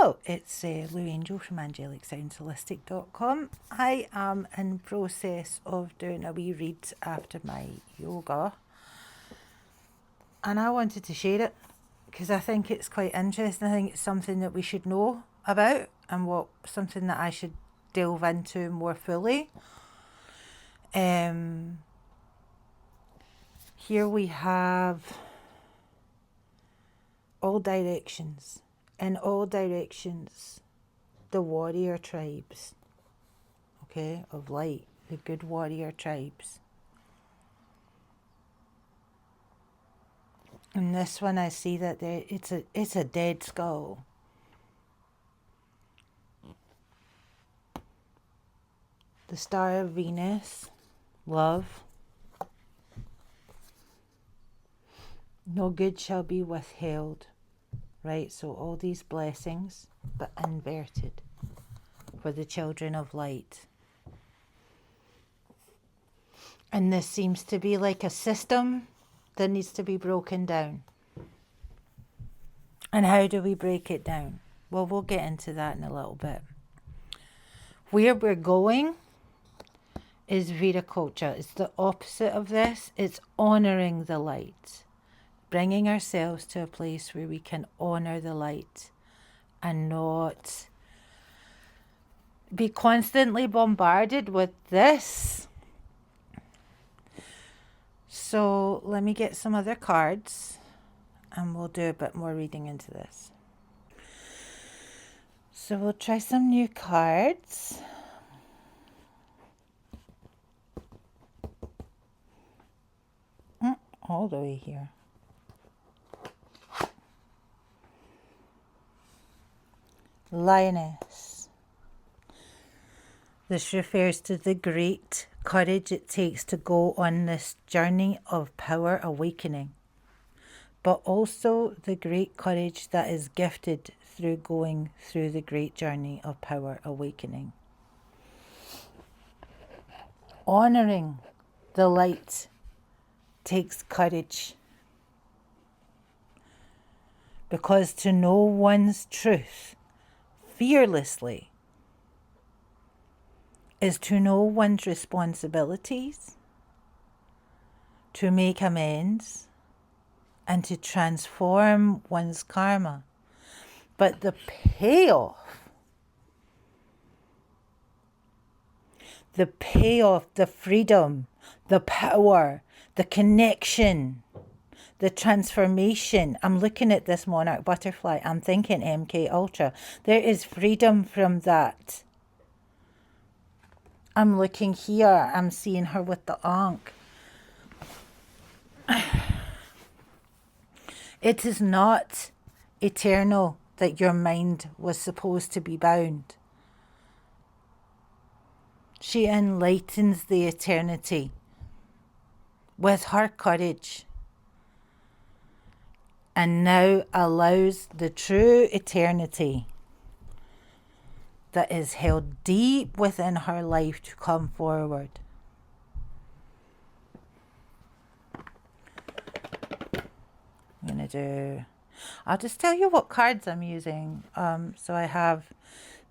Hello, it's Lou Angel from AngelicSoundsHolistic.com. I am in process of doing a wee read after my yoga, and I wanted to share it because I think it's quite interesting. I think it's something that we should know about and something that I should delve into more fully. Here we have all directions. In all directions, the warrior tribes, of light, the good warrior tribes. In this one, I see that it's a dead skull. The Star of Venus, love. No good shall be withheld. Right, so all these blessings, but inverted, for the children of light. And this seems to be like a system that needs to be broken down. And how do we break it down? Well, we'll get into that in a little bit. Where we're going is viticulture. It's the opposite of this. It's honouring the light. Bringing ourselves to a place where we can honour the light and not be constantly bombarded with this. So let me get some other cards and we'll do a bit more reading into this. So we'll try some new cards. All the way here. Lioness. This refers to the great courage it takes to go on this journey of power awakening, but also the great courage that is gifted through going through the great journey of power awakening. Honouring the light takes courage, because to know one's truth fearlessly is to know one's responsibilities, to make amends, and to transform one's karma. But the payoff, the freedom, the power, the connection, the transformation. I'm looking at this monarch butterfly. I'm thinking MK Ultra. There is freedom from that. I'm looking here. I'm seeing her with the Ankh. It is not eternal that your mind was supposed to be bound. She enlightens the eternity with her courage, and now allows the true eternity that is held deep within her life to come forward. I'll just tell you what cards I'm using. So I have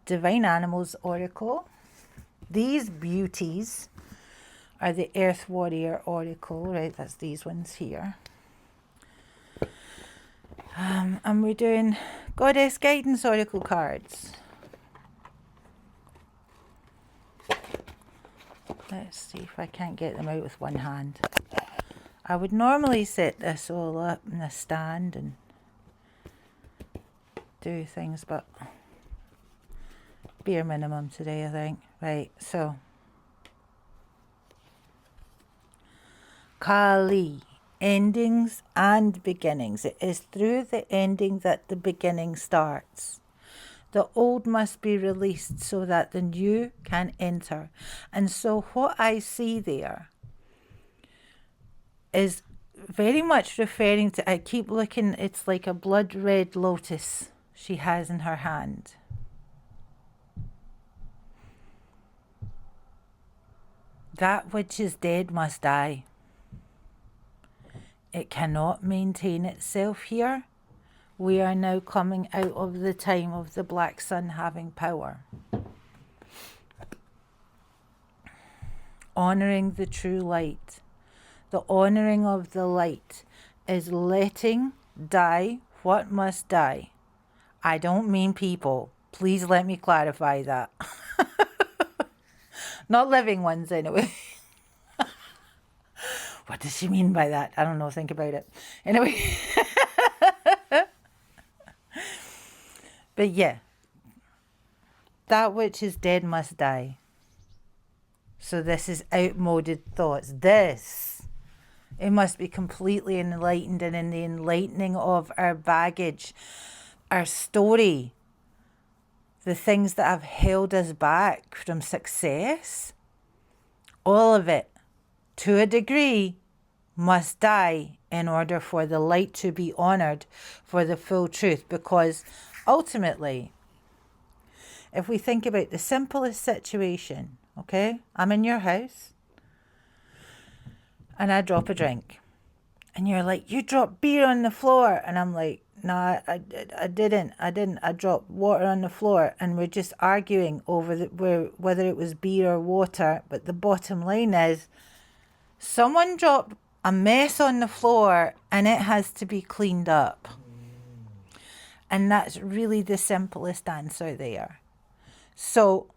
Divine Animals Oracle. These beauties are the Earth Warrior Oracle, right? That's these ones here. And we're doing Goddess Guidance Oracle cards. Let's see if I can't get them out with one hand. I would normally set this all up in a stand and do things, but bare minimum today, I think. Right, so Kali, endings and beginnings. It is through the ending that the beginning starts. The old must be released so that the new can enter. And so what I see there is very much referring to, I keep looking, it's like a blood red lotus she has in her hand. That which is dead must die. It cannot maintain itself here, We are now coming out of the time of the black sun having power. Honoring the true light. The honoring of the light is letting die what must die. I don't mean people. Please let me clarify that. Not living ones anyway. What does she mean by that? I don't know. Think about it. Anyway. But yeah. That which is dead must die. So this is outmoded thoughts. It must be completely enlightened, and in the enlightening of our baggage, our story, the things that have held us back from success, all of it, to a degree, must die in order for the light to be honoured for the full truth. Because ultimately, if we think about the simplest situation, okay, I'm in your house and I drop a drink and you're like, you dropped beer on the floor, and I'm like, no, I didn't. I dropped water on the floor, and we're just arguing over whether it was beer or water. But the bottom line is, someone dropped a mess on the floor and it has to be cleaned up. And that's really the simplest answer there. So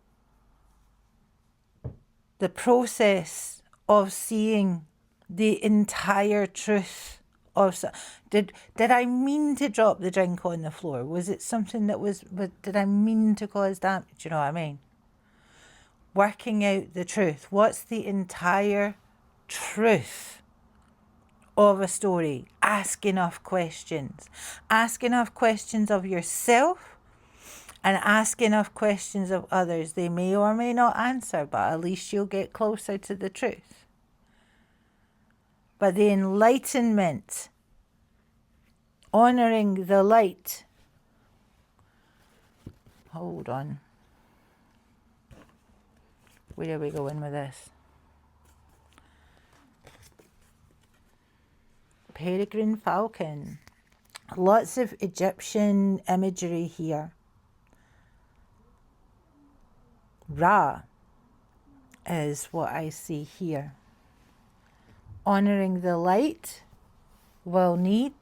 the process of seeing the entire truth of, did I mean to drop the drink on the floor? Was it something that did I mean to cause damage? You know what I mean? Working out the truth. What's the entire truth of a story? Ask enough questions. Ask enough questions of yourself and ask enough questions of others. They may or may not answer, but at least you'll get closer to the truth. But the enlightenment, honouring the light. Hold on. Where are we going with this? Peregrine falcon. Lots of Egyptian imagery here. Ra is what I see here. Honouring the light will need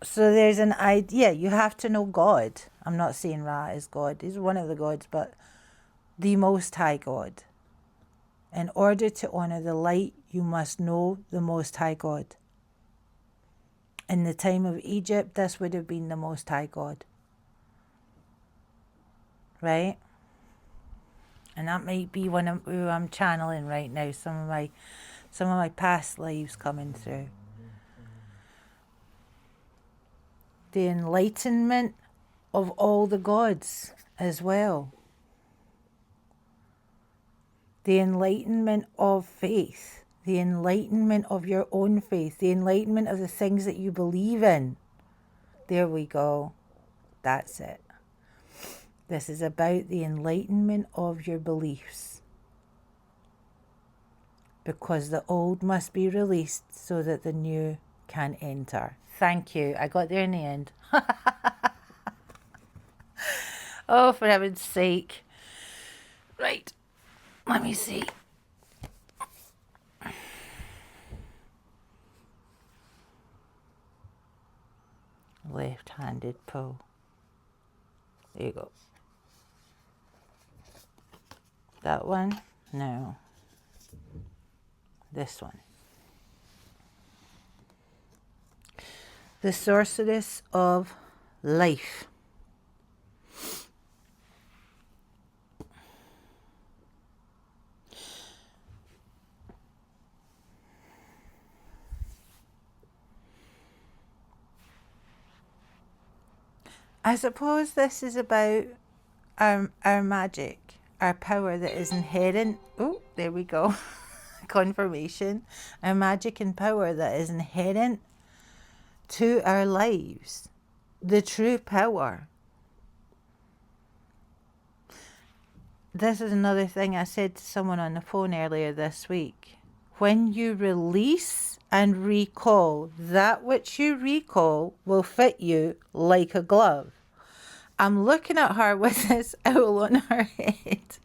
so there's an idea. You have to know God. I'm not saying Ra is God. He's one of the gods, but the Most High God. In order to honour the light, you must know the Most High God. In the time of Egypt, this would have been the Most High God. Right? And that might be who I'm channeling right now. Some of my past lives coming through. The enlightenment of all the gods as well. The enlightenment of faith. The enlightenment of your own faith. The enlightenment of the things that you believe in. There we go. That's it. This is about the enlightenment of your beliefs. Because the old must be released so that the new can enter. Thank you. I got there in the end. Oh, for heaven's sake. Right. Let me see. Left-handed pull. There you go. That one? No. This one. The sorceress of life. I suppose this is about our magic, our power that is inherent. Oh, there we go. Confirmation. Our magic and power that is inherent to our lives. The true power. this is another thing I said to someone on the phone earlier this week. When you release and recall, that which you recall will fit you like a glove. I'm looking at her with this owl on her head.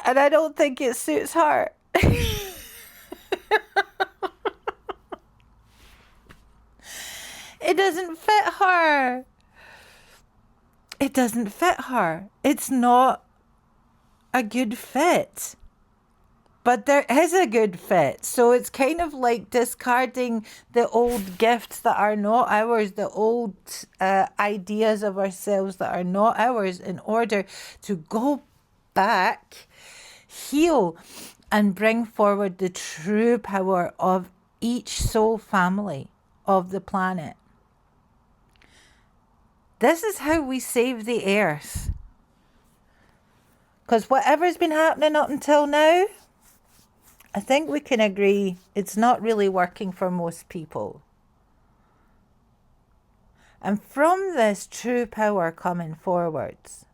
And I don't think it suits her. It doesn't fit her. It doesn't fit her. It's not a good fit. But there is a good fit. So it's kind of like discarding the old gifts that are not ours, the old ideas of ourselves that are not ours, in order to go back, heal, and bring forward the true power of each soul family of the planet. This is how we save the earth. Because whatever's been happening up until now, I think we can agree it's not really working for most people. And from this true power coming forwards,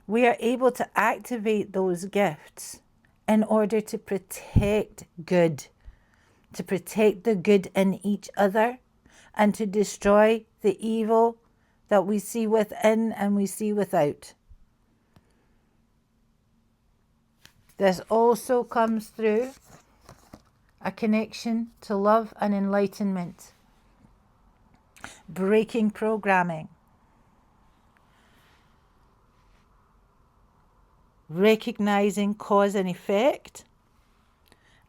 we are able to activate those gifts in order to protect good, to protect the good in each other, and to destroy the evil that we see within and we see without. This also comes through a connection to love and enlightenment, breaking programming, recognizing cause and effect,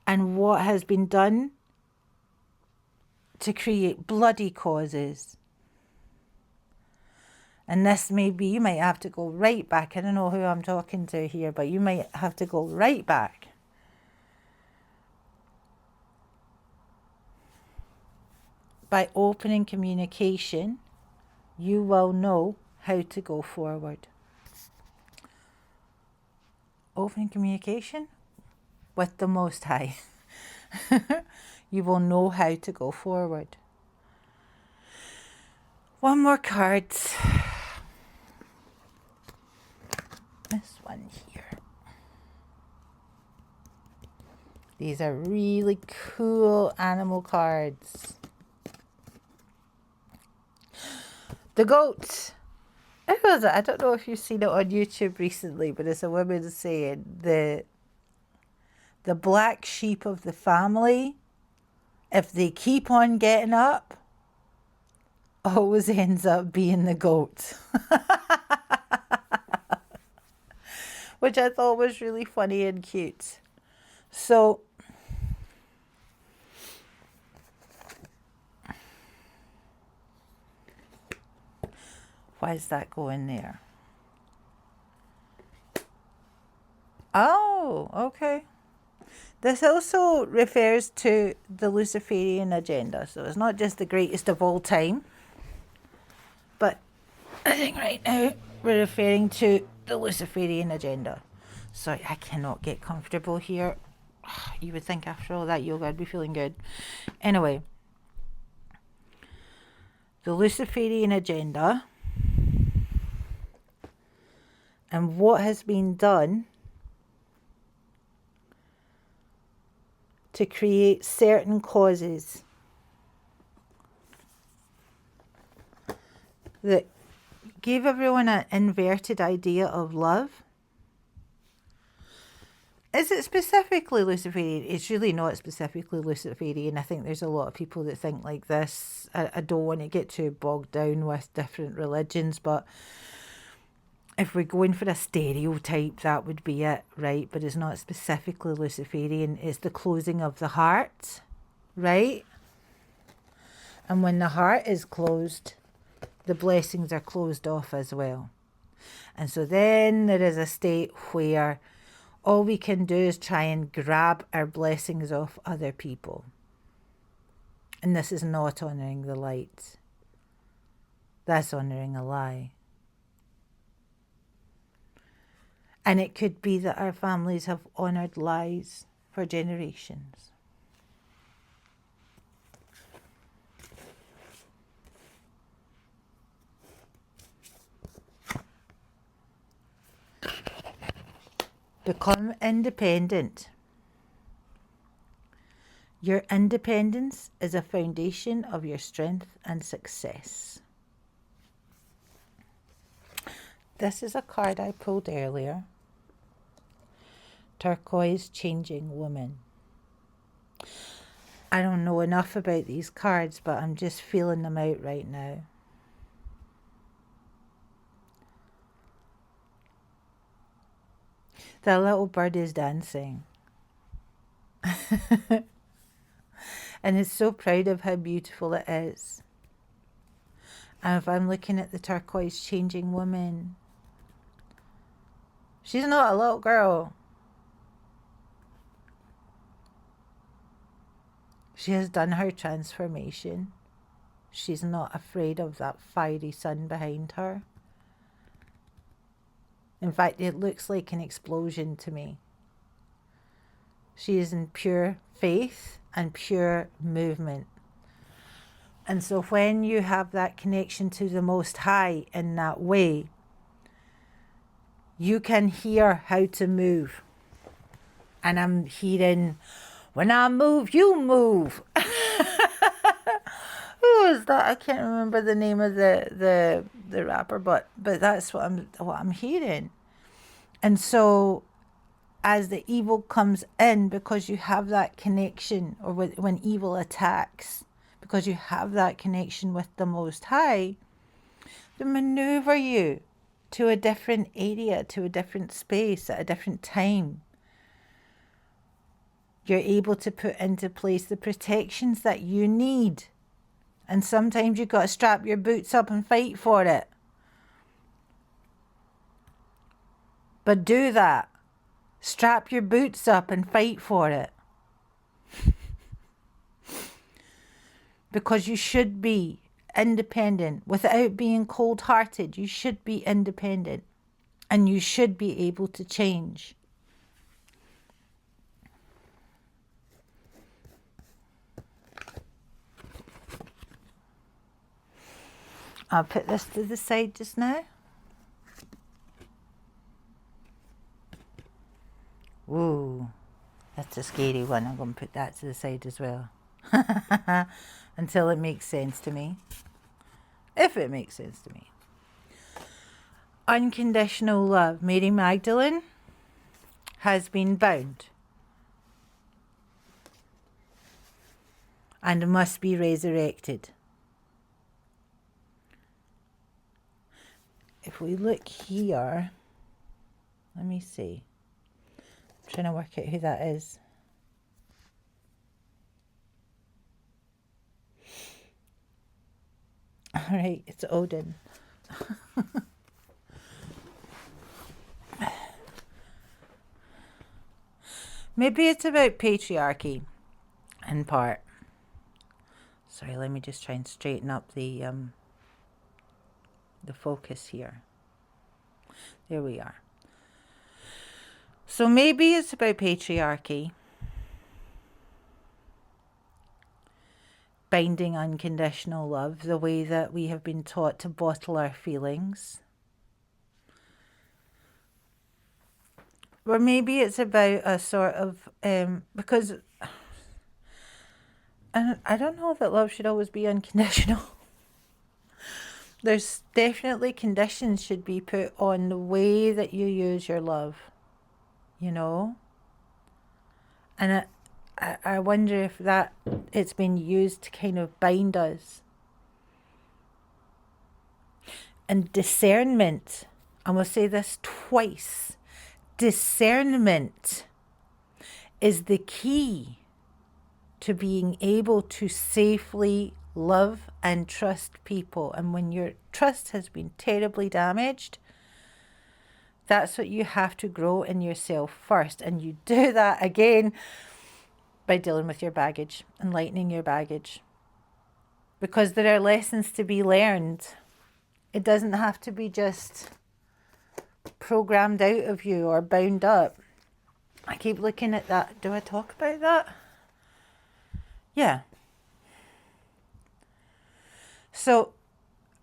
and what has been done to create bloody causes. And this may be, you might have to go right back. I don't know who I'm talking to here, but you might have to go right back. By opening communication, you will know how to go forward. Opening communication with the Most High. You will know how to go forward. One more card. This one here. These are really cool animal cards. The goat. Who was it? I don't know if you've seen it on YouTube recently, but it's a woman saying the black sheep of the family, if they keep on getting up, always ends up being the goat. Which I thought was really funny and cute. So, why is that going there? Oh, okay. This also refers to the Luciferian agenda. So it's not just the greatest of all time. But I think right now we're referring to the Luciferian agenda. Sorry, I cannot get comfortable here. You would think after all that yoga I'd be feeling good. Anyway, the Luciferian agenda and what has been done to create certain causes that gave everyone an inverted idea of love. Is it specifically Luciferian? It's really not specifically Luciferian. I think there's a lot of people that think like this. I don't want to get too bogged down with different religions, but if we're going for a stereotype, that would be it, right? But it's not specifically Luciferian. It's the closing of the heart, right? And when the heart is closed, the blessings are closed off as well. And so then there is a state where all we can do is try and grab our blessings off other people. And this is not honouring the light. That's honouring a lie. And it could be that our families have honoured lies for generations. Become independent. Your independence is a foundation of your strength and success. This is a card I pulled earlier. Turquoise Changing Woman. I don't know enough about these cards, but I'm just feeling them out right now. The little bird is dancing. And it's so proud of how beautiful it is. And if I'm looking at the turquoise changing woman, she's not a little girl. She has done her transformation. She's not afraid of that fiery sun behind her. In fact, it looks like an explosion to me. She is in pure faith and pure movement. And so when you have that connection to the Most High in that way, you can hear how to move. And I'm hearing, when I move, you move. Who is that? I can't remember the name of the rapper, but that's what I'm hearing. And so as the evil comes in, because you have that connection, or when evil attacks, because you have that connection with the Most High, they maneuver you to a different area, to a different space, at a different time. You're able to put into place the protections that you need. And sometimes you've got to strap your boots up and fight for it. But do that. Strap your boots up and fight for it. Because you should be independent without being cold-hearted. You should be independent. And you should be able to change. I'll put this to the side just now. Whoa, that's a scary one. I'm going to put that to the side as well. Until it makes sense to me. If it makes sense to me. Unconditional love. Mary Magdalene has been bound and must be resurrected. If we look here, let me see. I'm trying to work out who that is. All right, it's Odin. Maybe it's about patriarchy in part. Sorry, let me just try and straighten up the focus here. There we are. So maybe it's about patriarchy. Binding unconditional love, the way that we have been taught to bottle our feelings. Or maybe it's about a sort of, because I don't know that love should always be unconditional. There's definitely conditions should be put on the way that you use your love, you know? And I wonder if that it's been used to kind of bind us. And discernment, I'm going to say this twice. Discernment is the key to being able to safely love and trust people. And when your trust has been terribly damaged, that's what you have to grow in yourself first. And you do that again by dealing with your baggage, enlightening your baggage. Because there are lessons to be learned. It doesn't have to be just programmed out of you or bound up. I keep looking at that. Do I talk about that? Yeah. So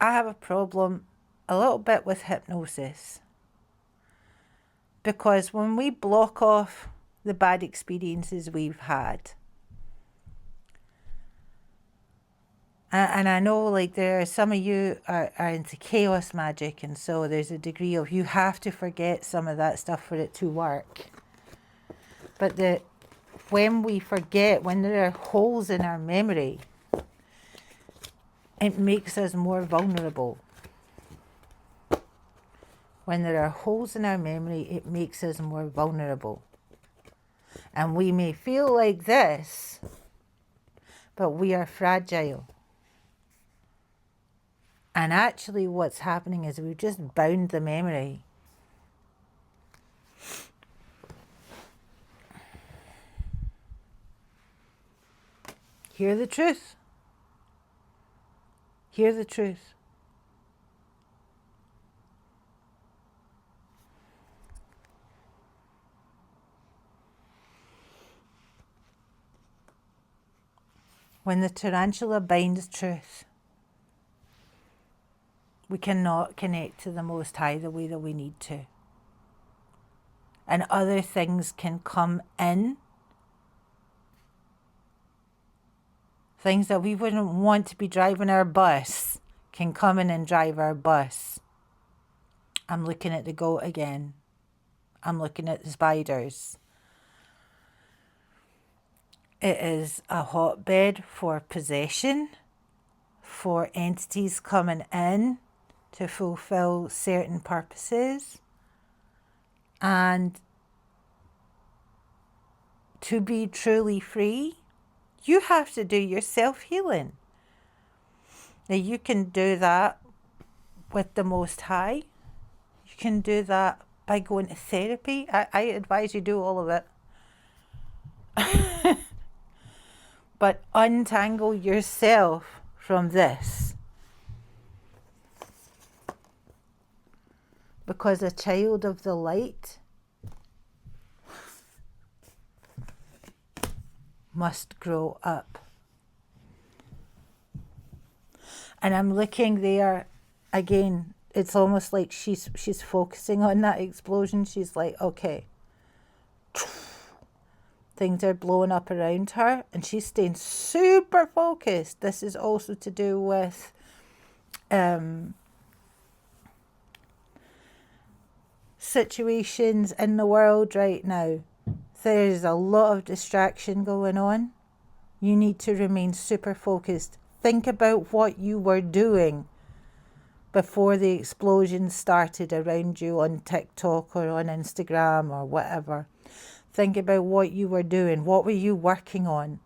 I have a problem a little bit with hypnosis. Because when we block off the bad experiences we've had, and I know like there are some of you are into chaos magic, and so there's a degree of you have to forget some of that stuff for it to work. But when we forget, when there are holes in our memory, it makes us more vulnerable. When there are holes in our memory, it makes us more vulnerable. And we may feel like this, but we are fragile. And actually what's happening is we've just bound the memory. Hear the truth. Hear the truth. When the tarantula binds truth, we cannot connect to the Most High the way that we need to. And other things can come in. Things that we wouldn't want to be driving our bus can come in and drive our bus. I'm looking at the goat again. I'm looking at the spiders. It is a hotbed for possession, for entities coming in to fulfill certain purposes, and to be truly free, you have to do your self-healing. Now you can do that with the Most High. You can do that by going to therapy. I advise you do all of it. But untangle yourself from this. Because a child of the light must grow up. And I'm looking there again. It's almost like she's focusing on that explosion. She's like, okay. Things are blowing up around her and she's staying super focused. This is also to do with situations in the world right now. There's a lot of distraction going on. You need to remain super focused. Think about what you were doing before the explosion started around you on TikTok or on Instagram or whatever. Think about what you were doing. What were you working on?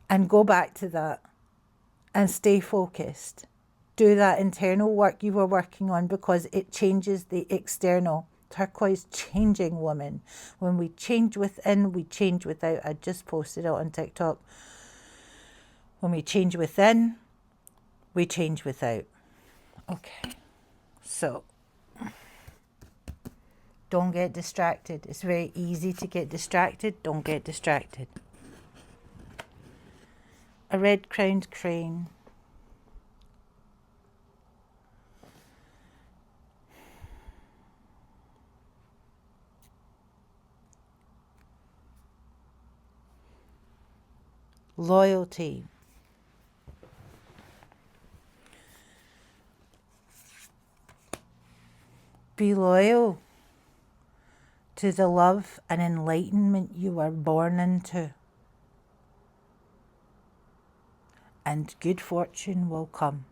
And go back to that and stay focused. Do that internal work you were working on, because it changes the external. Turquoise changing woman. When we change within, we change without. I just posted it on TikTok. When we change within, we change without. Okay. So don't get distracted. It's very easy to get distracted. Don't get distracted. A red-crowned crane. Loyalty. Be loyal to the love and enlightenment you were born into. And good fortune will come.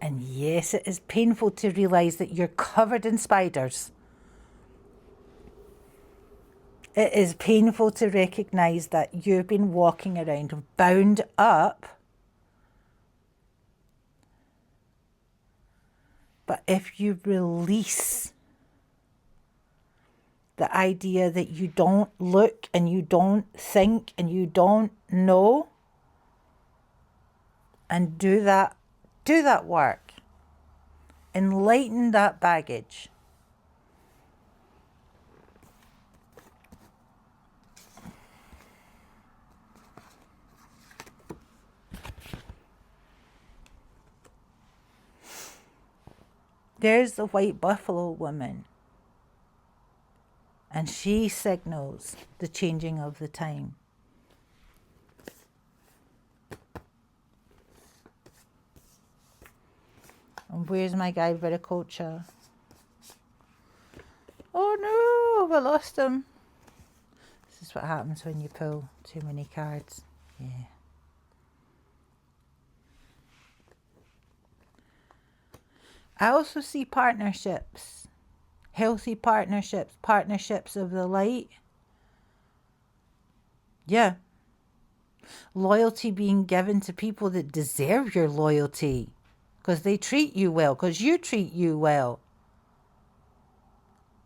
And yes, it is painful to realise that you're covered in spiders. It is painful to recognise that you've been walking around bound up. But if you release the idea that you don't look and you don't think and you don't know, and do that work, enlighten that baggage. There's the white buffalo woman. And she signals the changing of the time. And where's my guy Viticulture? Oh no, I lost him. This is what happens when you pull too many cards. Yeah. I also see partnerships. Healthy partnerships. Partnerships of the light. Yeah. Loyalty being given to people that deserve your loyalty. Because they treat you well. Because you treat you well.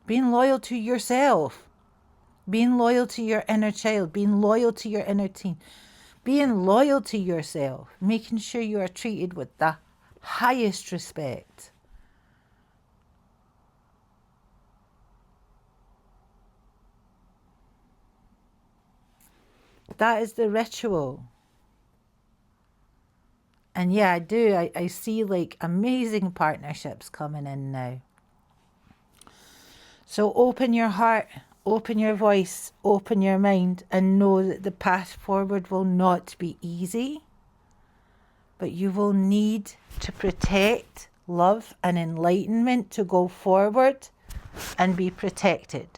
Being loyal to yourself. Being loyal to your inner child. Being loyal to your inner teen. Being loyal to yourself. Making sure you are treated with the highest respect. That is the ritual. And yeah, I do. I see like amazing partnerships coming in now. So open your heart, open your voice, open your mind, and know that the path forward will not be easy. But you will need to protect love and enlightenment to go forward and be protected.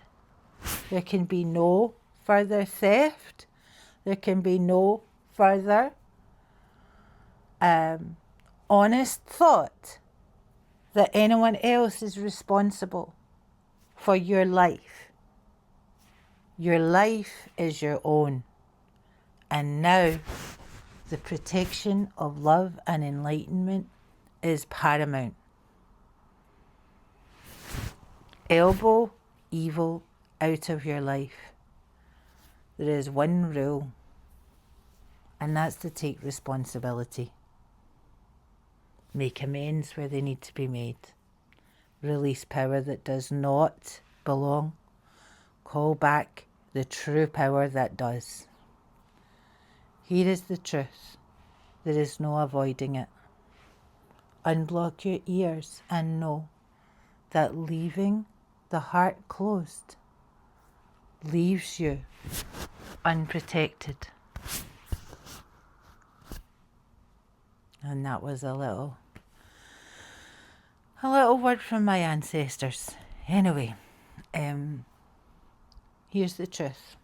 There can be no further theft. There can be no further honest thought that anyone else is responsible for your life. Your life is your own. And now the protection of love and enlightenment is paramount. Elbow evil out of your life. There is one rule, and that's to take responsibility. Make amends where they need to be made. Release power that does not belong. Call back the true power that does. Here is the truth. There is no avoiding it. Unblock your ears and know that leaving the heart closed leaves you unprotected. And that was a little word from my ancestors. Anyway, here's the truth.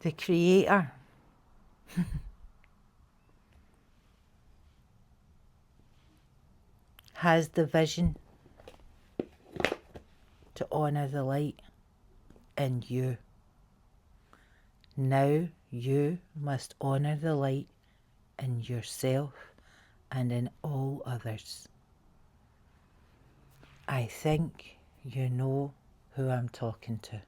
The Creator has the vision to honour the light in you. Now you must honour the light in yourself and in all others. I think you know who I'm talking to.